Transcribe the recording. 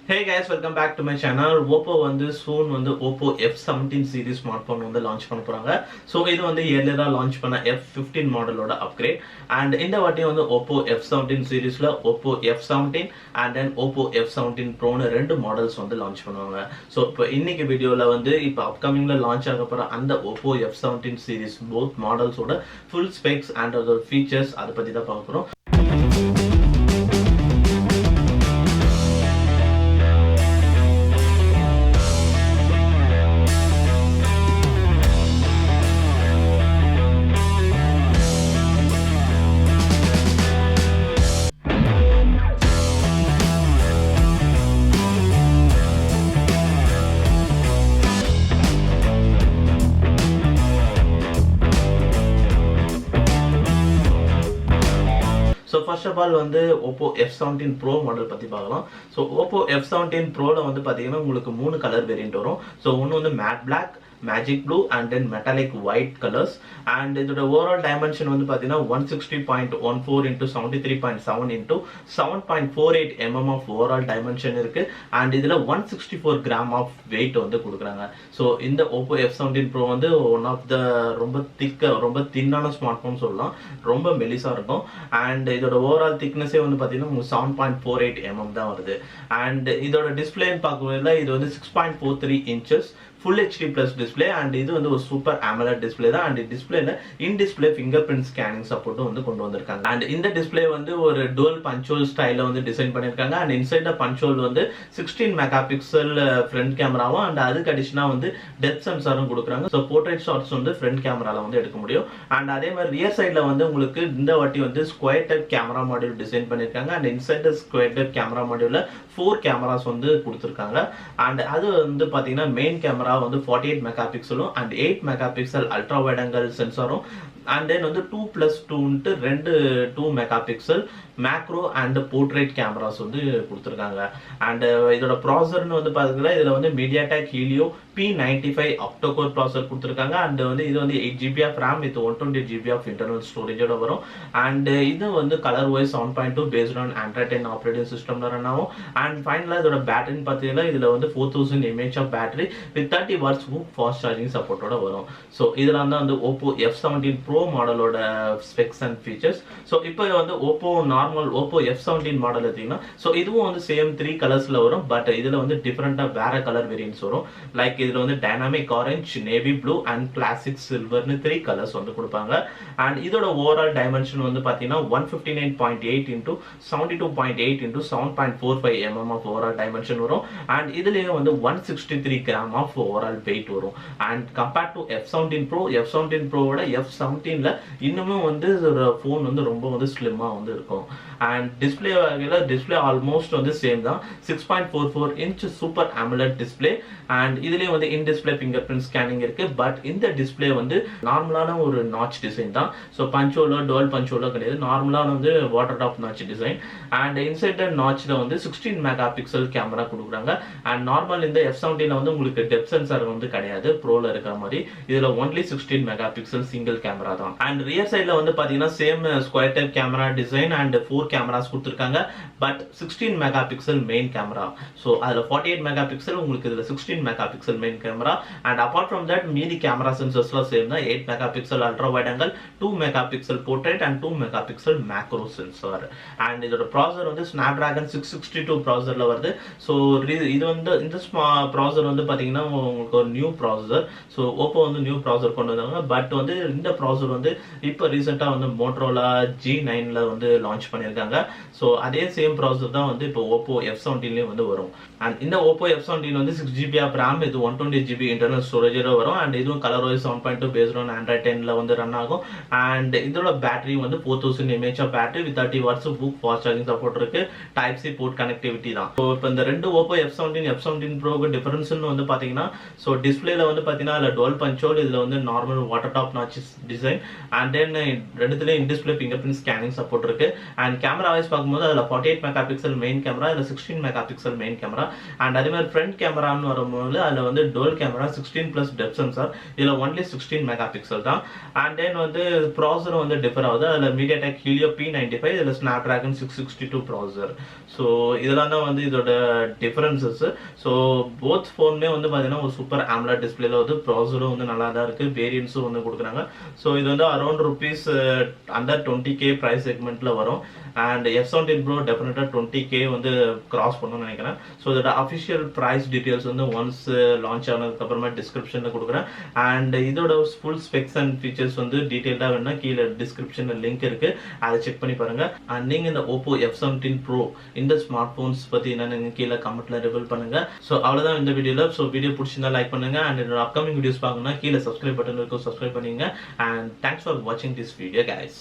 Hey guys, welcome back to my channel. Oppo வந்து soon வந்து Oppo F17 series smartphone வந்து launch பண்ண போறாங்க. So இது வந்து earlier launch பண்ண F15 மாடலோட upgrade and இந்த வாட்டி வந்து Oppo F17 seriesல Oppo F17 and then Oppo F17 Pro னு ரெண்டு மாடல்ஸ் வந்து launch பண்ணுவாங்க. So இப்போ இன்னைக்கு வீடியோல வந்து இப்போ upcomingல launch ஆக போற அந்த Oppo F17 series both models ஓட full specs and other features அத பத்தி தான் பார்க்க போறோம். So first of all வந்து Oppo F17 Pro மாடல் பத்தி பார்க்கலாம். So Oppo F17 Proல வந்து பாத்தீங்கன்னா உங்களுக்கு மூணு கலர் வேரியன்ட் வரும். So ஒன்னு வந்து matte black, magic blue and then metallic white colors and இதோட overall dimension வந்து பாத்தீங்கன்னா 160.14 into 73.7 into 7.48 mm of overall dimension இருக்கு and இதுல 164 gram of weight வந்து கொடுக்குறாங்க. So இந்த Oppo F17 Pro வந்து one of the ரொம்ப ரொம்ப தின்னான ஸ்மார்ட்போன் சொல்லலாம். ரொம்ப மெலிசா இருக்கும் and இதோட overall thickness வந்து பாத்தீங்கன்னா 7.48 mm தான் வருது and இதோட டிஸ்ப்ளே பார்க்கும்போது இது வந்து 6.43 inches full HD plus display and இது வந்து ஒரு சூப்பர் AMOLED display தான் and டிஸ்ப்ளேல in display fingerprint scanning support வந்து கொண்டு வந்திருக்காங்க and இந்த டிஸ்ப்ளே வந்து ஒரு dual punch hole ஸ்டைல்ல வந்து டிசைன் பண்ணிருக்காங்க and inside the punch hole வந்து 16 மெகாபிக்சல் ஃப்ரண்ட் கேமராவும் and அதுக்கு அடிஷனா வந்து டெப்த் சென்சாரும் கொடுக்குறாங்க. ஸோ போர்ட்ரேட் ஷாட்ஸ் வந்து ஃப்ரண்ட் கேமரால வந்து எடுக்க முடியும் and அதே மாதிரி ரியர் சைட்ல வந்து உங்களுக்கு இந்த வாட்டி வந்து square type camera module design பண்ணிருக்காங்க and inside the square type camera மாடியூல்ல 4 கேமராஸ் வந்து கொடுத்திருக்காங்க and அது வந்து பாத்தீங்கன்னா மெயின் கேமரா வந்து 48 மெகாபிக்சலும் and 8 megapixel ultra wide angle சென்சாரும் and then வந்து 2+2 ன்ட்டு ரெண்டு 2 megapixel macro and portrait cameras வந்து கொடுத்துருக்காங்க and இதோட ப்ராசர்னு வந்து பாத்தீங்கன்னா இதுல வந்து MediaTek Helio P95 octa-core ப்ராசர் கொடுத்துருக்காங்க and வந்து இது வந்து 8GB of RAM with 128GB of internal storage ஓட வரும் and இது வந்து colour wise 7.2 based on Android 10 operating சிஸ்டம்ல ரன் ஆகும் and ஃபைனலா இதோட பேட்டரின்னு பாத்தீங்கன்னா இதுல வந்து 4000 mAh of battery with 30 watts fast charging support ஓட வரும். ஸோ இதெல்லாம் தான் வந்து Oppo F17 Pro மாடலோட ஸ்பெக்ஸ் அண்ட் ஃபீச்சர்ஸ். ஸோ இப்போ வந்து Oppo F17 மாடல் எடுத்தீங்கன்னா ஸோ இதுவும் வந்து சேம் 3 கலர்ஸ்ல வரும் பட் இதுல வந்து டிஃபரெண்டா வேற கலர் வேரியன்ட்ஸ் வரும். லைக் இதுல வந்து dynamic orange, navy blue and classic சில்வர்னு 3 கலர்ஸ் வந்து கொடுப்பாங்க அண்ட் இதோட ஓவரால் டைமென்ஷன் வந்து பாத்தீங்கன்னா 159.8 into 72.8 into 7.45 mm of overall dimension வரும் and இதுலயே வந்து 163 gram of overall weight வரும் and compared to F17 Pro ஓட F17ல இன்னுமே வந்து ஒரு ஃபோன் வந்து ரொம்ப வந்து ஸ்லிம்மா வந்து இருக்கும் and டிஸ்ப்ளே வகையில டிஸ்ப்ளே ஆல்மோஸ்ட் வந்து சேம் தான் 6.44 inch super AMOLED display and இதுலயே வந்து இன் டிஸ்ப்ளே fingerprint scanning இருக்கு பட் இந்த டிஸ்ப்ளே வந்து நார்மலான ஒரு நாட்ச் டிசைன் தான். ஸோ பஞ்சோலோ டுவல் பஞ்சோலோ கிடையாது, நார்மலான வந்து water top notch design and inside நாட்ச்ல வந்து 16 மெகாபிக்சல் கேமரா கொடுக்குறாங்க and நார்மல் இந்த F17ல வந்து உங்களுக்கு டெப்த் சென்சார் வந்து கிடையாது ப்ரோல இருக்கிற மாதிரி. இதுல ஒன்லி 16 மெகாபிக்சல் சிங்கிள் கேமரா தான் and ரியர் சைட்ல வந்து பாத்தீங்கன்னா same square type camera design and 4 cameras கொடுத்திருக்காங்க but 16 megapixel main camera. So அதுல 48 மெகாபிக்சல் உங்களுக்கு இதுல 16 megapixel main camera and apart from that மீதி கேமரா சென்சர்ஸ்லாம் சேம் தான். 8 megapixel ultra wide angle, 2 megapixel portrait and 2 megapixel macro sensor and இதோட ப்ராசர் வந்து Snapdragon 662 ப்ராசர்ல வருது. ஸோ இது வந்து இந்த ப்ராசர் வந்து பாத்தீங்கன்னா உங்களுக்கு ஒரு நியூ ப்ராசர். ஸோ Oppo வந்து நியூ ப்ராசர் கொண்டு வந்தாங்க பட் வந்து இந்த ப்ராசர் வந்து இப்போ ரீசெண்டா வந்து Motorola G9ல வந்து லான்ச் பண்ணிருக்காங்க. ஸோ அதே சேம் ப்ராசர் தான் வந்து இப்போ Oppo F17லயே வந்து வரும் and இந்த Oppo F17 வந்து 6GB of RAM இது 128GB internal storage வரும் and இதுவும் colour wise 7.2 based on Android 10ல வந்து ரன் ஆகும் and இதோட பேட்டரி வந்து 4000 mAh of battery with 30 watts fast charging support இருக்கு. Type C port connectivity தான். ஸோ இப்போ இந்த ரெண்டு Oppo F17 Pro டிஃபரன்ஸ்னு வந்து பாத்தீங்கன்னா ஸோ டிஸ்பிளேல வந்து பாத்தீங்கன்னா dual punch hole, இதுல வந்து normal water top notch design. And then ரெண்டுத்துலேயும் in display finger print scanning support இருக்கு. அண்ட் கேமரா வைஸ் பார்க்கும்போது அதில் 48 மெகா பிக்சல் மெயின் கேமரா, அதில் 16 mega pixel main camera. And அதே மாதிரி ஃப்ரண்ட் கேமரான்னு வரும்போது அதில் வந்து டோல் கேமரா 16+ டெப்த் சென்சார், இதில் ஒன்லி 16 மெகா பிக்சல் தான். அண்ட் தென் வந்து ப்ராசரும் வந்து டிஃபர் ஆகுது. அதில் மீடியாடெக் ஹீலியோ P95, இதில் ஸ்னாப்டிராகன் 662 ப்ராசர். ஸோ இதெல்லாம் தான் வந்து இதோட டிஃபரன்சஸ். ஸோ போத் ஃபோனுமே வந்து பார்த்தீங்கன்னா ஒரு சூப்பர் AMOLED டிஸ்பிளேல வந்து ப்ராசரும் வந்து நல்லா தான் இருக்குது, வேரியன்ஸும் வந்து கொடுக்குறாங்க. ஸோ இது வந்து around rupees under 20K price செக்மெண்ட்ல வரும். அண்ட் F17 Pro டெஃபினட்டாக 20K வந்து கிராஸ் பண்ணணும்னு நினைக்கிறேன். ஸோ இதோட அஃபிஷியல் ப்ரைஸ் டீட்டெயில்ஸ் வந்து ஒன்ஸ் லான்ச் ஆனதுக்கப்புறமா டிஸ்கிரிப்ஷனில் கொடுக்குறேன். அண்ட் இதோட ஃபுல் ஸ்பெக்ஸ் அண்ட் ஃபீச்சர்ஸ் வந்து டீட்டெயில்டாக வேணும்னா கீழே டிஸ்கிரிப்ஷனில் லிங்க் இருக்கு, அதை செக் பண்ணி பாருங்க. அண்ட் நீங்கள் இந்த Oppo F17 Pro இந்த ஸ்மார்ட் போன்ஸ் பற்றி என்னன்னு கீழே கமெண்ட்ல ரிவீல் பண்ணுங்க. ஸோ அவ்வளோதான் இந்த வீடியோவில். ஸோ வீடியோ பிடிச்சிருந்தா லைக் பண்ணுங்க. அண்ட் என்னோட அப்கமிங் வீடியோஸ் பார்க்கணும்னா கீழே சப்ஸ்கிரைப் பட்டன் இருக்கும், சப்ஸ்கிரைப் பண்ணுங்க. அண்ட் தேங்க்ஸ் ஃபார் வாட்சிங் திஸ் வீடியோ கைஸ்.